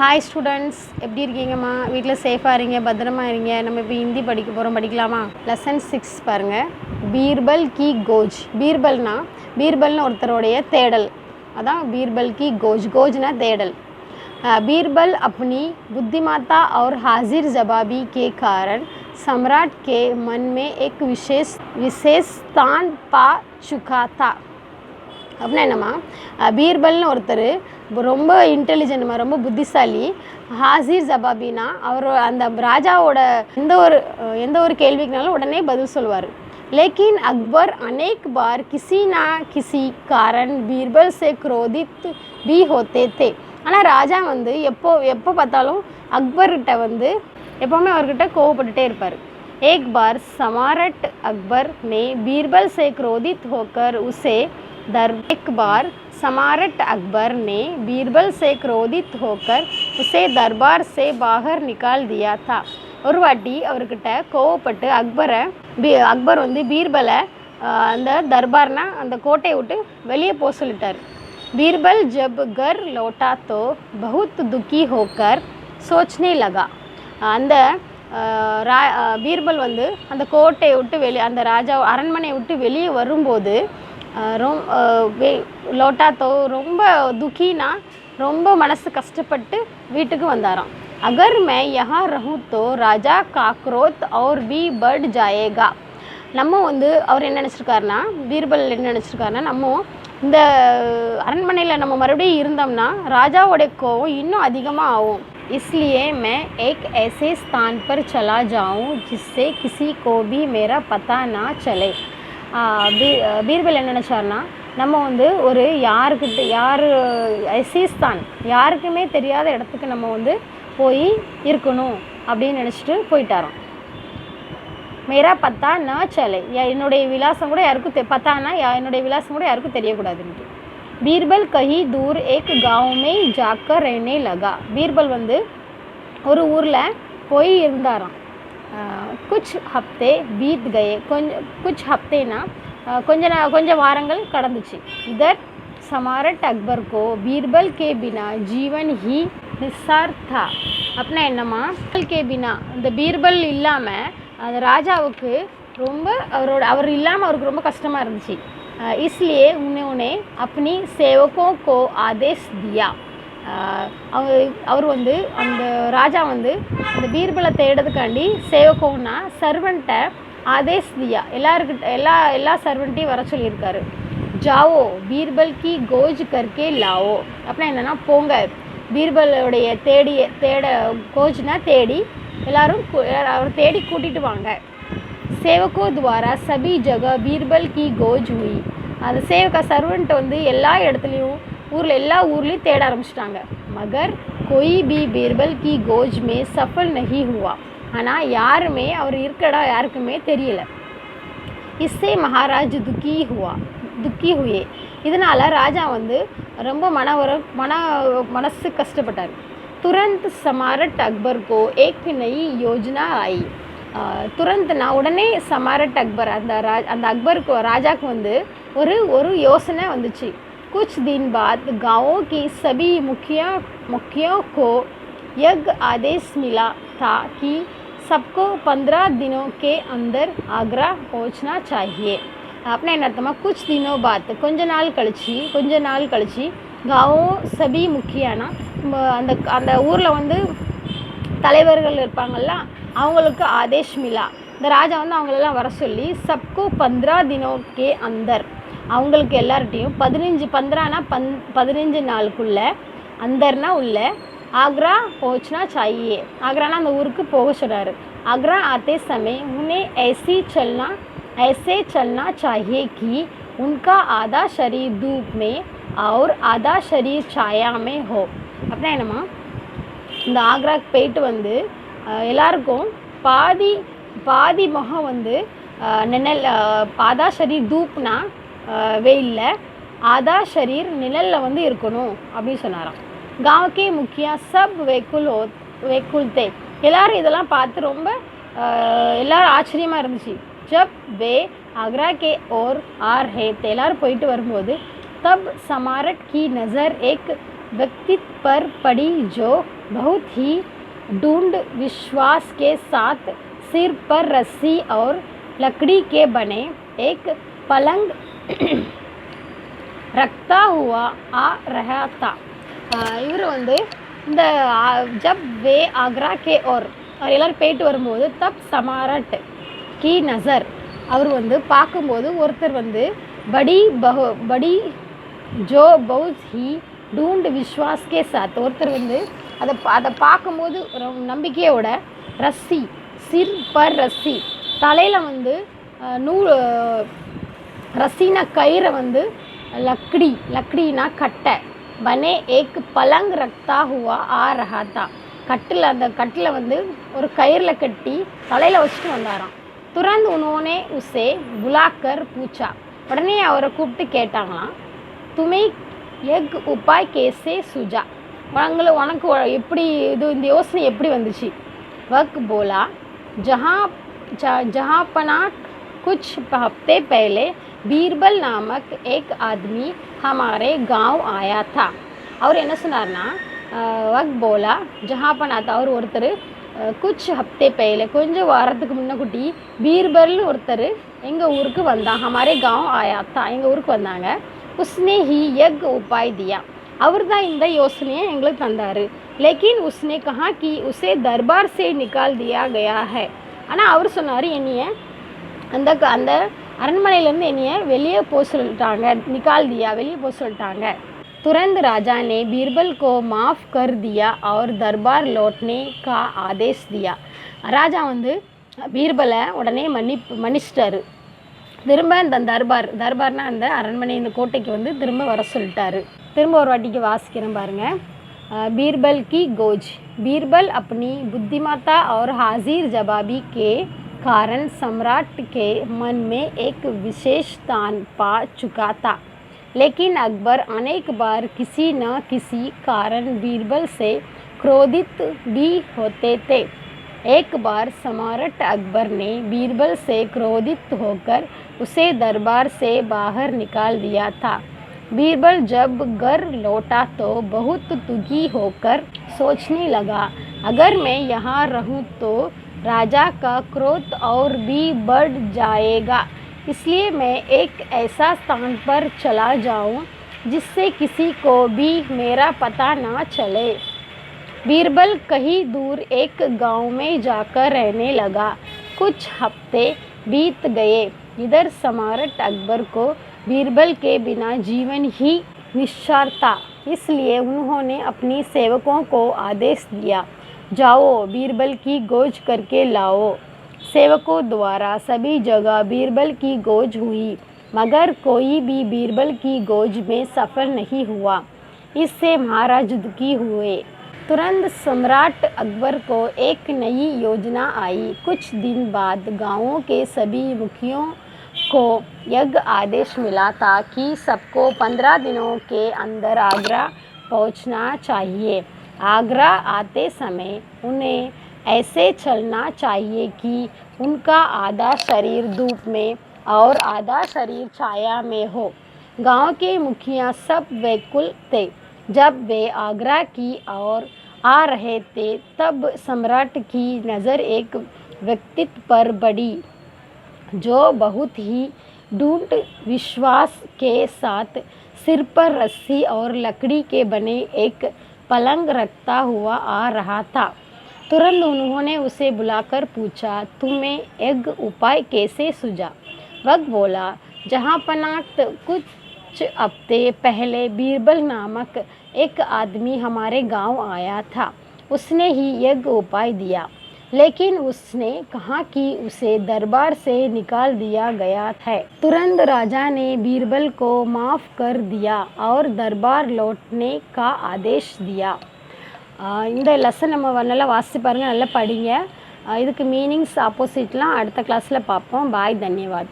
Hi students, எப்படி இருக்கீங்கம்மா? வீட்டில் சேஃபாக இருங்க, பத்திரமா இருங்க. நம்ம இப்போ ஹிந்தி படிக்க போகிறோம், படிக்கலாமா? லெசன் 6 பாருங்கள். பீர்பல் கி கோஜ். பீர்பல்னு ஒருத்தருடைய தேடல், அதான் பீர்பல் கி கோஜ். கோஜ்னா தேடல். बीरबल अपनी बुद्धिमत्ता और हाजिर जवाबी के कारण सम्राट के मन में एक विशेष स्थान पा चुका था. அப்படின்னா என்னம்மா, பீர்பல்னு ஒருத்தர் ரொம்ப இன்டெலிஜென்ட்மா, ரொம்ப புத்திசாலி. ஹாசிர் ஜபாபினா அவர் அந்த ராஜாவோட எந்த ஒரு கேள்விக்குனாலும் உடனே பதில் சொல்லுவார். लेकिन अकबर अनेक बार किसी ना किसी कारण बीरबल से क्रोधित भी होते थे. ஆனால் ராஜா எப்போ பார்த்தாலும் அக்பர்கிட்ட எப்போவுமே அவர்கிட்ட கோவப்பட்டுட்டே இருப்பார். एक बार सम्राट अकबर ने बीरबल से क्रोधित होकर उसे एक बार सम्राट अकबर ने बीरबल से क्रोधित होकर उसे दरबार से बाहर निकाल दिया था. ஒரு வாட்டி அவர்கிட்ட கோவப்பட்டு அக்பர் பீர்பலை அந்த தர்பார்னா அந்த கோட்டையை விட்டு வெளியே போக சொல்லிட்டார். बीरबल जब घर लौटा तो बहुत दुखी होकर सोचने लगा. அந்த பீர்பல் அந்த கோட்டையை விட்டு அந்த ராஜா அரண்மனையை விட்டு வெளியே வரும்போது லோட்டாத்தோ ரொம்ப துக்கினா ரொம்ப மனசு கஷ்டப்பட்டு வீட்டுக்கு வந்தாராம். अगर मैं यहाँ रहूँ तो राजा का क्रोध और भी बढ़ जाएगा. நம்ம அவர் என்ன நினச்சிருக்காருனா, பீர்பல் என்ன நினச்சிருக்காருனா, நம்ம இந்த அரண்மனையில் நம்ம மறுபடியும் இருந்தோம்னா ராஜாவோடைய கோவம் இன்னும் அதிகமாக ஆகும். इसलिए मैं एक ऐसे स्थान पर चला जाऊँ जिससे किसी को भी मेरा पता ना चले. பீர்பல் என்ன நினச்சார்னா, நம்ம ஒரு யார் ஐசிஸ்தான் யாருக்குமே தெரியாத இடத்துக்கு நம்ம போய் இருக்கணும் அப்படின்னு நினச்சிட்டு போயிட்டாராம். மேரா பத்தா நா சலை, என்னுடைய விலாசம் கூட யாருக்கும் என்னுடைய விலாசம் கூட யாருக்கும் தெரியக்கூடாதுன்ட்டு. பீர்பல் கஹி தூர் ஏக் காவுமே ஜாக்கர் रहने लगा. பீர்பல் ஒரு ஊரில் போய் இருந்தாராம். குச் ஹப்தே பீத் கயே. குச் ஹப்தேனா கொஞ்சம் வாரங்கள் கடந்துச்சு. இதர் सम्राट अकबर को बीरबल के बिना जीवन ही निस्सार था. அப்படின்னா என்னம்மா, के बिना இந்த பீர்பல் இல்லாமல் அந்த ராஜாவுக்கு ரொம்ப அவர் இல்லாமல் அவருக்கு ரொம்ப கஷ்டமாக இருந்துச்சு. इसलिए उन्होंने अपनी सेवकों को आदेश दिया. அவர் அந்த ராஜா அந்த பீர்பலை தேடுறதுக்காண்டி சேவகோன்னா சர்வன்ட்டை ஆதேஷ் தியா, எல்லா சர்வன்ட்டையும் வர சொல்லியிருக்காரு. ஜாவோ பீர்பல் கி கோஜ் கர்கே லாவோ. அப்படின்னா என்னென்னா, போங்க பீர்பலுடைய கோஜ்னா தேடி எல்லாரும் அவர் தேடி கூட்டிகிட்டு வாங்க. சேவகோ துவாரா சபி ஜகா பீர்பல் கி கோஜ் हुई. அந்த சர்வன்ட் எல்லா இடத்துலையும் எல்லா ஊர்லேயும் தேட ஆரம்பிச்சிட்டாங்க. மகர் कोई भी बीरबल की गोज में सफल नहीं हुआ. ஆனால் யாருமே அவர் இருக்கடா யாருக்குமே தெரியல. इससे महाराज दुखी हुए. இதனால் ராஜா ரொம்ப மனசு கஷ்டப்பட்டார். तुरंत सम्राट अकबर को एक नई योजना आई. துரந்த்னா உடனே सम्राट अकबर அந்த அக்பருக்கு ராஜாவுக்கு ஒரு யோசனை வந்துச்சு. कुछ दिन बाद गाँवों की सभी मुखियों को यह आदेश मिला था कि सबको 15 दिनों के अंदर आगरा पहुंचना चाहिए. அப்படின்னா என்ன அர்த்தமா, குச் தினோ பாத் கொஞ்ச நாள் கழிச்சு गाँवों सभी முக்கியானா அந்த ஊரில் தலைவர்கள் இருப்பாங்கள்ல, அவங்களுக்கு ஆதேஷ் மிலா, இந்த ராஜா அவங்களெல்லாம் வர சொல்லி சப்கோ 15 தினோ கே அந்தர், அவங்களுக்கு எல்லார்ட்டையும் 15 நாளுக்குள்ள, அந்தர்னா உள்ள, ஆக்ரா போச்சுனா சாயே, ஆக்ரானா அந்த ஊருக்கு போக சொல்கிறாரு. आगरा आते समय उन्हें ऐसे चलना चाहिए कि उनका आधा शरीर धूप में और आधा शरीर छाया में हो. அப்படின்னா என்னம்மா, இந்த ஆக்ராக்கு போயிட்டு எல்லாருக்கும் பாதி முகம் நிழல், ஆதா ஷரீர் தூப்னா வெயிலில், ஆதா ஷரீர் நிழலில் இருக்கணும் அப்படின்னு சொன்னாராம். गाँव முக்கியா சப் वेकुलते. எல்லாரும் இதெல்லாம் பார்த்து ரொம்ப எல்லாரும் ஆச்சரியமாக இருந்துச்சு. ஜப் வே आगरा के ओर आ रहे थे. எல்லாரும் போயிட்டு வரும்போது तब सम्राट की नज़र एक व्यक्ति पर पड़ी जो बहुत ही ढूंढ विश्वास के साथ सिर पर रस्सी और लकड़ी के बने एक पलंग रखता हुआ आ रहा था. இவர் வந்து இந்த ஜப் வே ஆக்ரா கே और எல்லோரும் போயிட்டு வரும்போது தப் சமாரட் கி நசர் அவர் வந்து பார்க்கும்போது ஒருத்தர் வந்து படி ஜோ பவுஸ் ஹி டூண்ட் விஸ்வாஸ் கே சாத் ஒருத்தர் வந்து அதை பார்க்கும்போது நம்பிக்கையோட ரஸ்ஸி சிர் பர் ரஸ்ஸி தலையில் வந்து நூல் ரஸ்ஸினா கயிறை வந்து லக்கடினா கட்டை பனே ஏக் பலங் ரக்தா ஹுவா ஆ ரஹா தா அந்த கட்டில் வந்து ஒரு கயிறில் கட்டி தலையில் வச்சுட்டு வந்தாராம். துரந்த் உன்னோனே உசே புலாக்கர் பூச்சா உடனே அவரை கூப்பிட்டு கேட்டாங்களாம், துமை எக் உப்பாய் கேசே சுஜா உனக்கு எப்படி இந்த யோசனை எப்படி வந்துச்சு? वक्त बोला जहाँ पना कुछ हफ्ते पहले बीरबल नामक एक आदमी हमारे गांव आया था. और என்ன சொன்னார்னா वक्त बोला जहाँ पना था और ஒருத்தர் कुछ हफ्ते पहले கொஞ்சம் வாரத்துக்கு முன்னக்கூட்டி பீர்பல்னு ஒருத்தர் எங்கள் ஊருக்கு வந்தான். हमारे गांव आया था எங்கள் ஊருக்கு வந்தாங்க. उसने ही यज्ञ उपाय दिया அவர் தான் இந்த யோசனையை எங்களுக்கு தந்தார். लेकिन उसने कहा कि उसे दरबार से निकाल दिया गया है. ஆனால் அவர் சொன்னார், என்னைய அந்த அரண்மனையிலேருந்து என்னைய வெளியே போக சொல்லிட்டாங்க. निकाल दिया வெளியே போக சொல்லிட்டாங்க. तुरंत राजा ने बीरबल को माफ़ कर दिया और दरबार लौटने का आदेश दिया. ராஜா வந்து பீர்பலை உடனே மன்னிச்சிட்டாரு. திரும்ப இந்த தர்பார்னா அந்த அரண்மனை இந்த கோட்டைக்கு வந்து திரும்ப வர சொல்லிட்டாரு. திரும்ப ஒரு வாட்டிக்கு வாசிக்கிறேன் பாருங்கள். बीरबल की गोज. बीरबल अपनी बुद्धिमत्ता और हाजिर जवाबी के कारण सम्राट के मन में एक विशेष स्थान पा चुका था. लेकिन अकबर अनेक बार किसी न किसी कारण बीरबल से क्रोधित भी होते थे. एक बार सम्राट अकबर ने बीरबल से क्रोधित होकर उसे दरबार से बाहर निकाल दिया था. बीरबल जब घर लौटा तो बहुत दुखी होकर सोचने लगा, अगर मैं यहाँ रहूँ तो राजा का क्रोध और भी बढ़ जाएगा. इसलिए मैं एक ऐसा स्थान पर चला जाऊँ जिससे किसी को भी मेरा पता ना चले. बीरबल कहीं दूर एक गांव में जाकर रहने लगा. कुछ हफ्ते बीत गए. इधर सम्राट अकबर को बीरबल के बिना जीवन ही निस्सार था. इसलिए उन्होंने अपनी सेवकों को आदेश दिया, जाओ बीरबल की गोज करके लाओ. सेवकों द्वारा सभी जगह बीरबल की गोज हुई, मगर कोई भी बीरबल की गोज में सफल नहीं हुआ. इससे महाराज दुखी हुए. तुरंत सम्राट अकबर को एक नई योजना आई. कुछ दिन बाद गांवों के सभी मुखियों को यज्ञ आदेश मिला था कि सबको 15 दिनों के अंदर आगरा पहुंचना चाहिए. आगरा आते समय उन्हें ऐसे चलना चाहिए कि उनका आधा शरीर धूप में और आधा शरीर छाया में हो. गांव के मुखिया सब व्याकुल थे. जब वे आगरा की ओर आ रहे थे तब सम्राट की नज़र एक व्यक्तित्व पर पड़ी जो बहुत ही ढूंढ विश्वास के साथ सिर पर रस्सी और लकड़ी के बने एक पलंग रखता हुआ आ रहा था. तुरंत उन्होंने उसे बुलाकर पूछा, तुम्हें यज्ञ उपाय कैसे सूझा? वक्त बोला, जहाँ पनात कुछ हफ्ते पहले बीरबल नामक एक आदमी हमारे गांव आया था. उसने ही यज्ञ उपाय दिया, लेकिन उसने कहा कि उसे दरबार से निकाल दिया गया है. तुरंत राजा ने बीरबल को माफ़ कर दिया और दरबार लौटने का आदेश दिया. இந்த லெசன் நம்ம நல்லா வாசித்து பாருங்கள், நல்லா படிங்க. இதுக்கு மீனிங்ஸ் ஆப்போசிட்லாம் அடுத்த கிளாஸில் பார்ப்போம். பாய், தன்யவாத்.